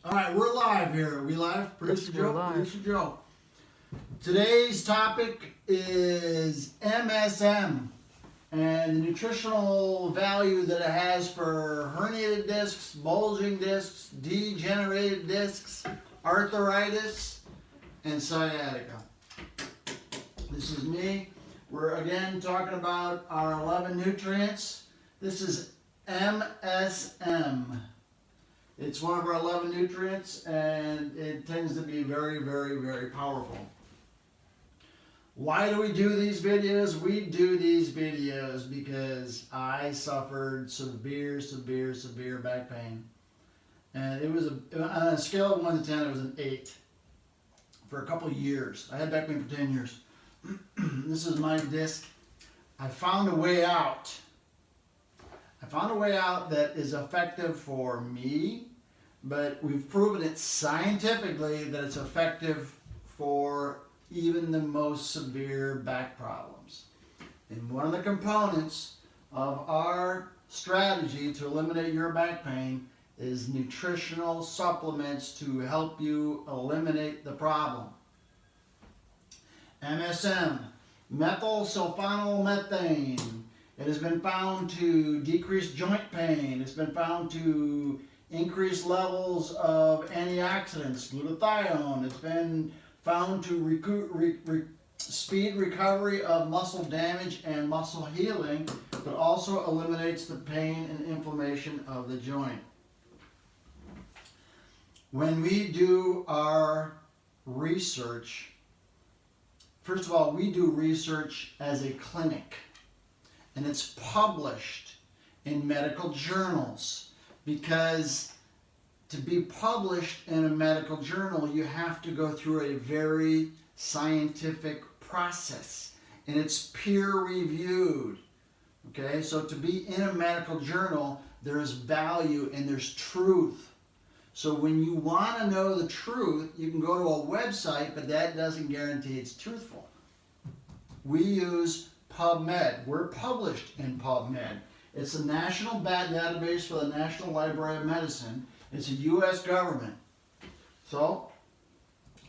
All right, we're live here. Are we live? Producer Yes, we're Joe? live. Producer Joe. Today's topic is MSM and the nutritional value that it has for herniated discs, bulging discs, degenerated discs, arthritis, and sciatica. This is me. We're again talking about our 11 nutrients. This is MSM. It's one of our 11 nutrients, and it tends to be very, very, very powerful. Why do we do these videos? We do these videos because I suffered severe back pain. And it was, on a scale of 1 to 10, it was an 8 for a couple of years. I had back pain for 10 years. This is my disc. I found a way out. I found a way out that is effective for me, but we've proven it scientifically that it's effective for even the most severe back problems. And one of the components of our strategy to eliminate your back pain is nutritional supplements to help you eliminate the problem. MSM, methylsulfonylmethane. It has been found to decrease joint pain. It's been found to increase levels of antioxidants, glutathione. It's been found to speed recovery of muscle damage and muscle healing, but also eliminates the pain and inflammation of the joint. When we do our research, first of all, we do research as a clinic. And it's published in medical journals, because to be published in a medical journal, you have to go through a very scientific process, and it's peer reviewed. Okay, so to be in a medical journal, there's value and there's truth. So when you want to know the truth, you can go to a website, but that doesn't guarantee it's truthful. We use PubMed. We're published in PubMed. It's a national database for the National Library of Medicine. It's a U.S. government. So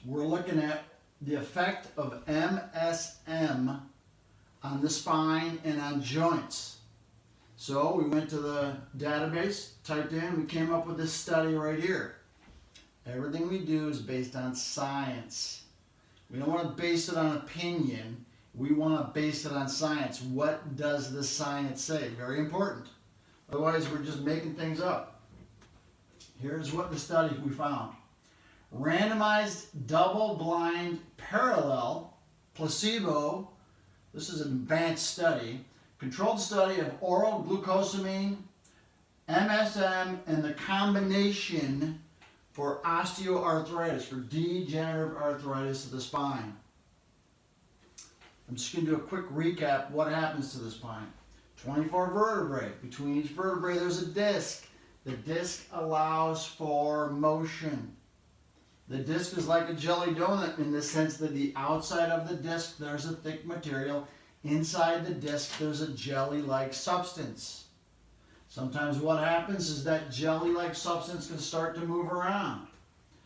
we're looking at the effect of MSM on the spine and on joints. So we went to the database, typed in, we came up with this study right here. Everything we do is based on science. We don't want to base it on opinion. We want to base it on science. What does the science say? Very important. Otherwise, we're just making things up. Here's what the study we found. Randomized, double-blind, parallel, placebo, this is an advanced study, controlled study of oral glucosamine, MSM, and the combination for osteoarthritis, for degenerative arthritis of the spine. I'm just going to do a quick recap. What happens to the spine? 24 vertebrae. Between each vertebrae there's a disc. The disc allows for motion. The disc is like a jelly donut in the sense that the outside of the disc there's a thick material. Inside the disc there's a jelly-like substance. Sometimes what happens is that jelly-like substance can start to move around.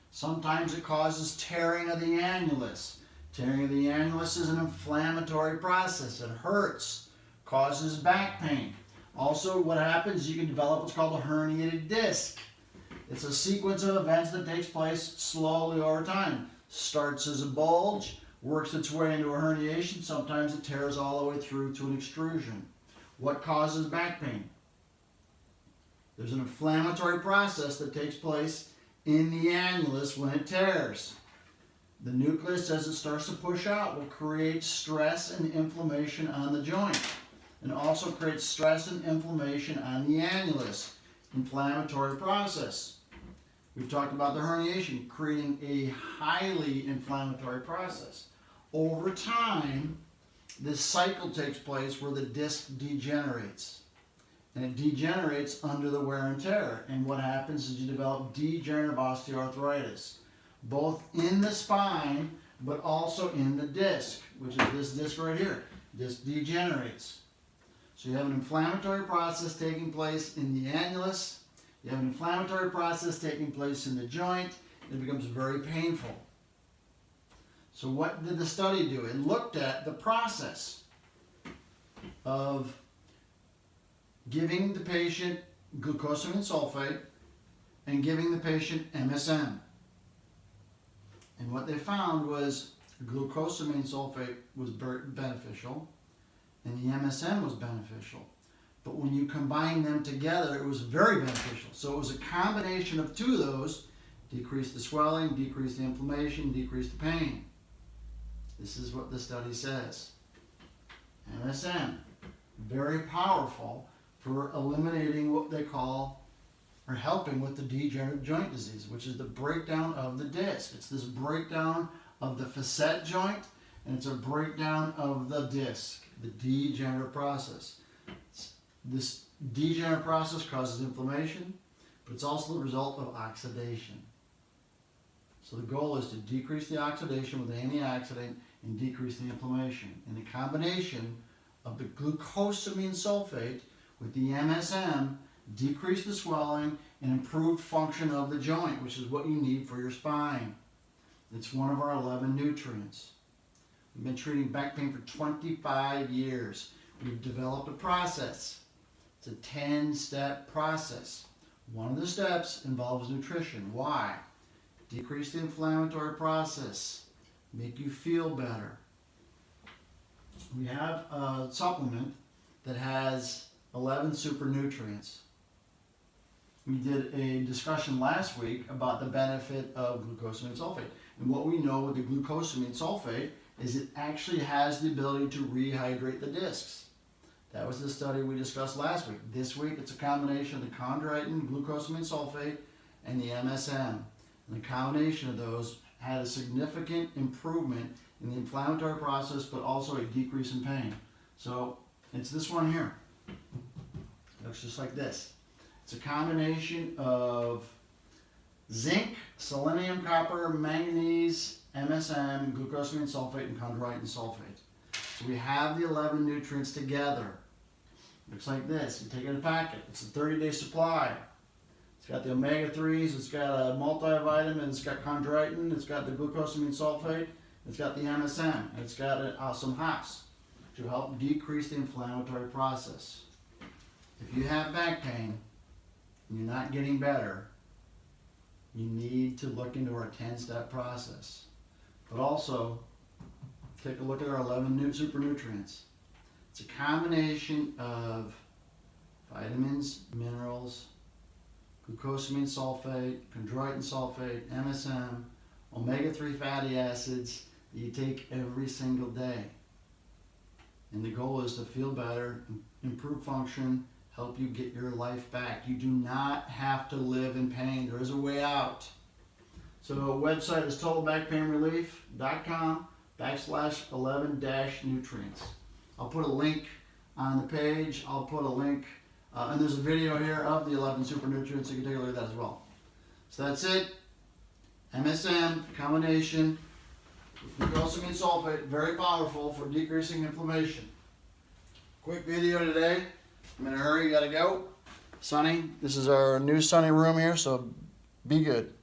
Sometimes it causes tearing of the annulus. Tearing of the annulus is an inflammatory process. It hurts, causes back pain. Also, what happens, you can develop what's called a herniated disc. It's a sequence of events that takes place slowly over time. Starts as a bulge, works its way into a herniation. Sometimes it tears all the way through to an extrusion. What causes back pain? There's an inflammatory process that takes place in the annulus when it tears. The nucleus, as it starts to push out, will create stress and inflammation on the joint, and also create stress and inflammation on the annulus. Inflammatory process. We've talked about the herniation, creating a highly inflammatory process. Over time, this cycle takes place where the disc degenerates. And it degenerates under the wear and tear. And what happens is you develop degenerative osteoarthritis, both in the spine, but also in the disc, which is this disc right here. Disc degenerates. So you have an inflammatory process taking place in the annulus. You have an inflammatory process taking place in the joint. It becomes very painful. So what did the study do? It looked at the process of giving the patient glucosamine sulfate and giving the patient MSM. And what they found was glucosamine sulfate was beneficial and the MSM was beneficial. But when you combine them together, it was very beneficial. So it was a combination of two of those: decrease the swelling, decrease the inflammation, decrease the pain. This is what the study says. MSM, very powerful for eliminating what they call, or helping with the degenerative joint disease, which is the breakdown of the disc. It's this breakdown of the facet joint, and it's a breakdown of the disc, the degenerative process. This degenerative process causes inflammation, but it's also the result of oxidation. So the goal is to decrease the oxidation with an antioxidant and decrease the inflammation. And the combination of the glucosamine sulfate with the MSM decrease the swelling and improved function of the joint, which is what you need for your spine. It's one of our 11 nutrients. We've been treating back pain for 25 years. We've developed a process. It's a 10-step process. One of the steps involves nutrition. Why? Decrease the inflammatory process, make you feel better. We have a supplement that has 11 super nutrients. We did a discussion last week about the benefit of glucosamine sulfate. And what we know with the glucosamine sulfate is it actually has the ability to rehydrate the discs. That was the study we discussed last week. This week it's a combination of the chondroitin, glucosamine sulfate, and the MSM. And the combination of those had a significant improvement in the inflammatory process, but also a decrease in pain. So it's this one here. It looks just like this. It's a combination of zinc, selenium, copper, manganese, MSM, glucosamine sulfate, and chondroitin sulfate. So we have the 11 nutrients together. Looks like this. You take it in a packet. It's a 30-day supply. It's got the omega-3s, it's got a multivitamin, it's got chondroitin, it's got the glucosamine sulfate, it's got the MSM, and it's got some hops to help decrease the inflammatory process. If you have back pain and you're not getting better, you need to look into our 10-step process. But also, take a look at our 11 super nutrients. It's a combination of vitamins, minerals, glucosamine sulfate, chondroitin sulfate, MSM, omega-3 fatty acids that you take every single day. And the goal is to feel better, improve function, help you get your life back. You do not have to live in pain. There is a way out. So the website is totalbackpainrelief.com/11-nutrients. I'll put a link on the page. I'll put a link, and there's a video here of the 11 super nutrients, so you can take a look at that as well. So that's it. MSM combination with glucosamine sulfate, very powerful for decreasing inflammation. Quick video today. I'm in a hurry, gotta go. Sunny, this is our new sunny room here, so be good.